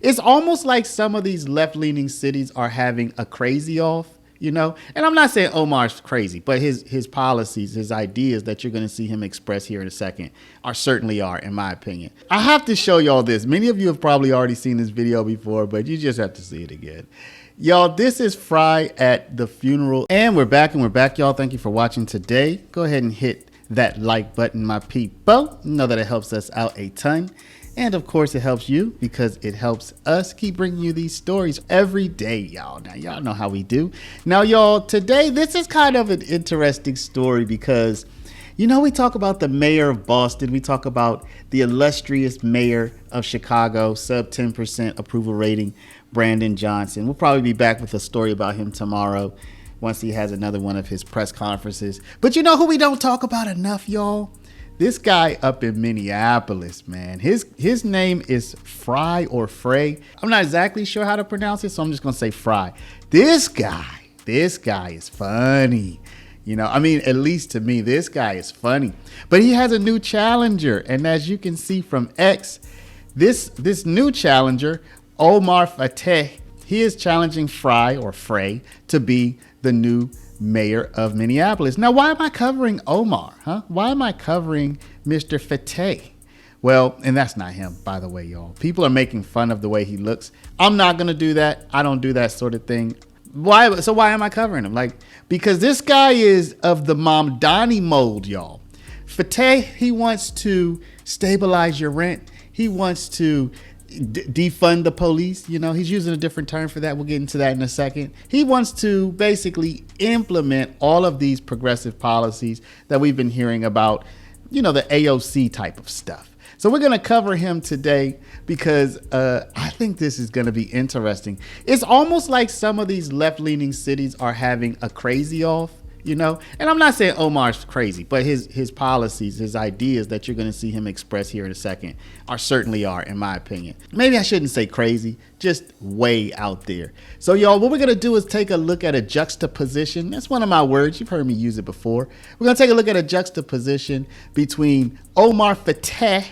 It's almost like some of these left-leaning cities are having a crazy off, you know? And I'm not saying Omar's crazy, but his policies, his ideas that you're going to see him express here in a second certainly are, in my opinion. I have to show y'all this. Many of you have probably already seen this video before, but you just have to see it again. Y'all, this is Frey at the funeral. And we're back, y'all. Thank you for watching today. Go ahead and hit that like button, my people. Know that it helps us out a ton. And of course, it helps you because it helps us keep bringing you these stories every day, y'all. Now, y'all know how we do. Now, y'all, today, this is kind of an interesting story because, you know, we talk about the mayor of Boston. We talk about the illustrious mayor of Chicago, sub 10% approval rating, Brandon Johnson. We'll probably be back with a story about him tomorrow once he has another one of his press conferences. But you know who we don't talk about enough, y'all? This guy up in Minneapolis, man. His name is Frey or Frey. I'm not exactly sure how to pronounce it, so I'm just gonna say Frey. This guy is funny. You know, I mean, at least to me, this guy is funny. But he has a new challenger, and as you can see from X, this new challenger, Omar Fateh, he is challenging Frey or Frey to be the new mayor of Minneapolis. Now, why am I covering Omar? Why am I covering Mr. Fateh? Well, and that's not him, by the way, y'all. People are making fun of the way he looks. I'm not going to do that. I don't do that sort of thing. Why? So why am I covering him? Because this guy is of the Mamdani mold, y'all. Fateh, he wants to stabilize your rent. He wants to defund the police. You know, he's using a different term for that. We'll get into that in a second. He wants to basically implement all of these progressive policies that we've been hearing about, you know, the AOC type of stuff. So we're going to cover him today because I think this is going to be interesting. It's almost like some of these left-leaning cities are having a crazy off, you know, and I'm not saying Omar's crazy, but his policies, his ideas that you're going to see him express here in a second certainly are, in my opinion. Maybe I shouldn't say crazy, just way out there. So y'all, what we're going to do is take a look at a juxtaposition. That's one of my words. You've heard me use it before. We're going to take a look at a juxtaposition between Omar Fateh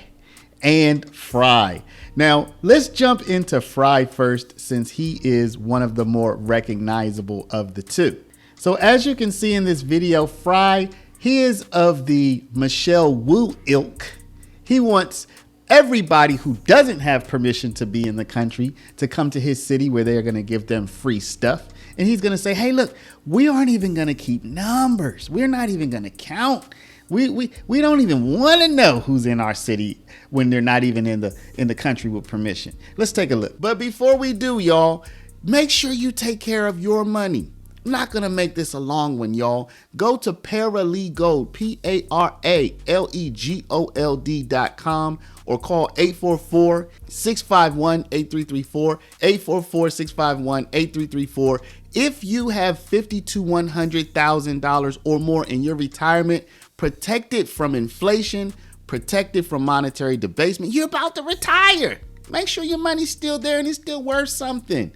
and Frey. Now, let's jump into Frey first, since he is one of the more recognizable of the two. So as you can see in this video, Frey, he is of the Michelle Wu ilk. He wants everybody who doesn't have permission to be in the country to come to his city where they're going to give them free stuff. And he's going to say, hey, look, we aren't even going to keep numbers. We're not even going to count. We don't even want to know who's in our city when they're not even in the country with permission. Let's take a look. But before we do, y'all, make sure you take care of your money. I'm not going to make this a long one, y'all. Go to Paralegold, PARALEGOLD.com, or call 844-651-8334, 844-651-8334. If you have $50,000 to $100,000 or more in your retirement, protected from inflation, protected from monetary debasement, you're about to retire. Make sure your money's still there and it's still worth something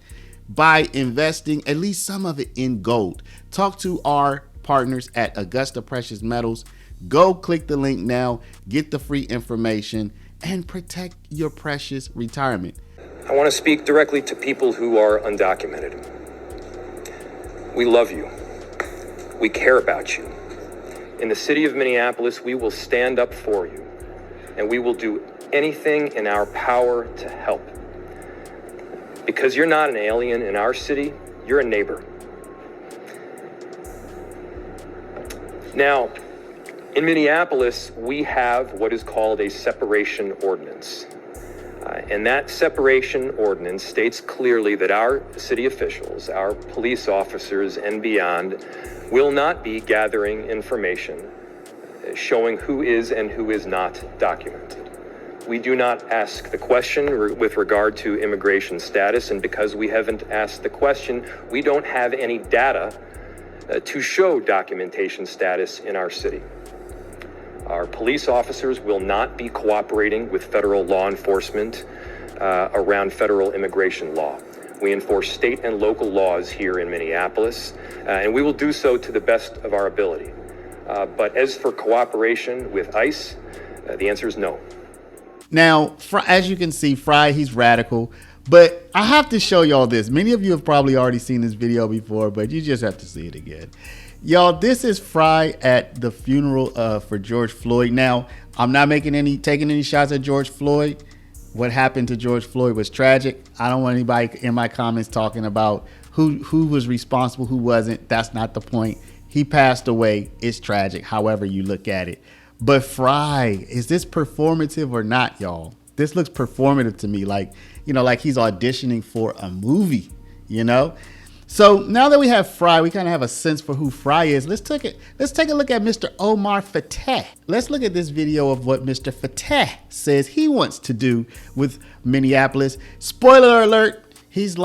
by investing at least some of it in gold. Talk to our partners at Augusta Precious Metals. Go click the link now, get the free information, and protect your precious retirement. I want to speak directly to people who are undocumented. We love you. We care about you. In the city of Minneapolis, we will stand up for you, and we will do anything in our power to help. Because you're not an alien in our city, you're a neighbor. Now, in Minneapolis, we have what is called a separation ordinance. And that separation ordinance states clearly that our city officials, our police officers and beyond, will not be gathering information showing who is and who is not documented. We do not ask the question with regard to immigration status, and because we haven't asked the question, we don't have any data to show documentation status in our city. Our police officers will not be cooperating with federal law enforcement around federal immigration law. We enforce state and local laws here in Minneapolis, and we will do so to the best of our ability. But as for cooperation with ICE, the answer is no. Now, as you can see, Frey, he's radical, But I have to show y'all this. Many of you have probably already seen this video before, but you just have to see it again. Y'all, this is Frey at the funeral for George Floyd. Now, I'm not taking any shots at George Floyd. What happened to George Floyd was tragic. I don't want anybody in my comments talking about who was responsible, who wasn't. That's not the point. He passed away. It's tragic, however you look at it. But Frey, is this performative or not, y'all? This looks performative to me, like he's auditioning for a movie, So now that we have Frey, we kind of have a sense for who Frey is. Let's take a look at Mr. Omar Fateh. Let's look at this video of what Mr. Fateh says he wants to do with Minneapolis. Spoiler alert, he's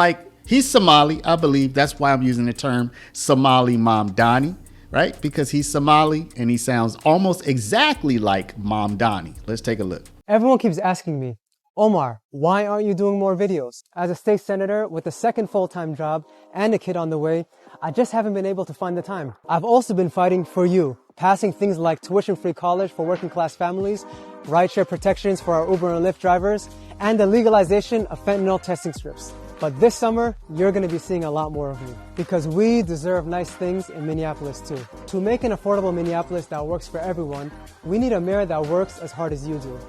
Somali, I believe. That's why I'm using the term Somali Mamdani, right? Because he's Somali and he sounds almost exactly like Mamdani. Let's take a look. Everyone keeps asking me, Omar, why aren't you doing more videos? As a state senator with a second full-time job and a kid on the way, I just haven't been able to find the time. I've also been fighting for you, passing things like tuition-free college for working-class families, rideshare protections for our Uber and Lyft drivers, and the legalization of fentanyl testing strips. But this summer, you're going to be seeing a lot more of me because we deserve nice things in Minneapolis too. To make an affordable Minneapolis that works for everyone, we need a mayor that works as hard as you do.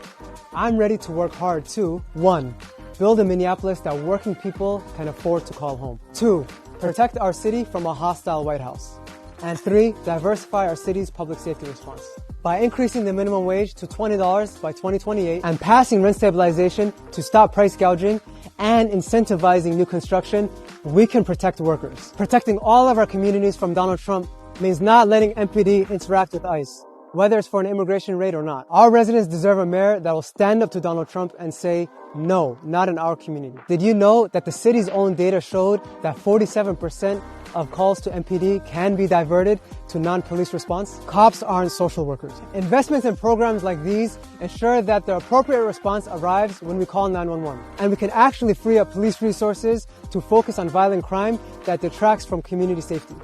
I'm ready to work hard to 1. Build a Minneapolis that working people can afford to call home. 2. Protect our city from a hostile White House. And 3. Diversify our city's public safety response. By increasing the minimum wage to $20 by 2028 and passing rent stabilization to stop price gouging and incentivizing new construction, we can protect workers. Protecting all of our communities from Donald Trump means not letting MPD interact with ICE, whether it's for an immigration raid or not. Our residents deserve a mayor that will stand up to Donald Trump and say, no, not in our community. Did you know that the city's own data showed that 47% of calls to MPD can be diverted to non-police response? Cops aren't social workers. Investments in programs like these ensure that the appropriate response arrives when we call 911. And we can actually free up police resources to focus on violent crime that detracts from community safety.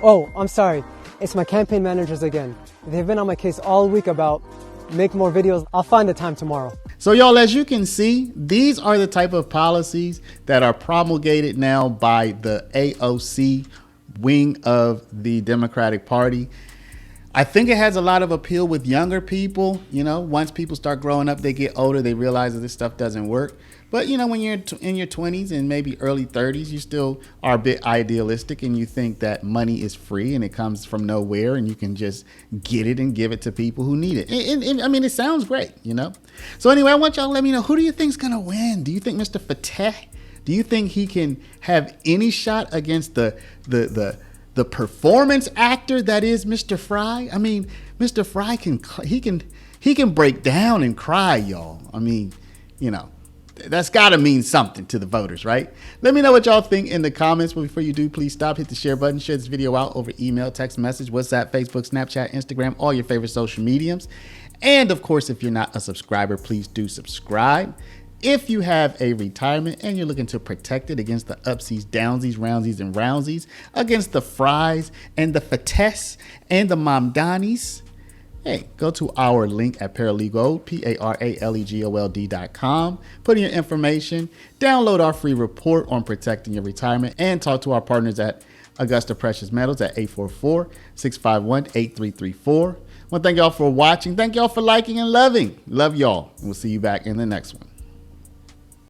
Oh, I'm sorry. It's my campaign managers again. They've been on my case all week about make more videos. I'll find the time tomorrow. So y'all, as you can see, these are the type of policies that are promulgated now by the AOC wing of the Democratic Party. I think it has a lot of appeal with younger people. Once people start growing up, they get older, they realize that this stuff doesn't work. But, when you're in your 20s and maybe early 30s, you still are a bit idealistic and you think that money is free and it comes from nowhere and you can just get it and give it to people who need it. It sounds great, So anyway, I want y'all to let me know, who do you think's going to win? Do you think Mr. Fateh, do you think he can have any shot against the performance actor that is Mr. Frey? Mr. Frey can break down and cry, y'all. That's got to mean something to the voters, right? Let me know what y'all think in the comments. But before you do, please stop, hit the share button, share this video out over email, text message, WhatsApp, Facebook, Snapchat, Instagram, all your favorite social mediums. And of course, if you're not a subscriber, please do subscribe. If you have a retirement and you're looking to protect it against the upsies, downsies, roundsies, and roundsies, against the Freys and the Fatehs and the Mamdanis, hey, go to our link at Paralegal, PARALEGOLD.com. Put in your information, download our free report on protecting your retirement, and talk to our partners at Augusta Precious Metals at 844-651-8334. I want to thank y'all for watching. Thank y'all for liking and loving. Love y'all. And we'll see you back in the next one.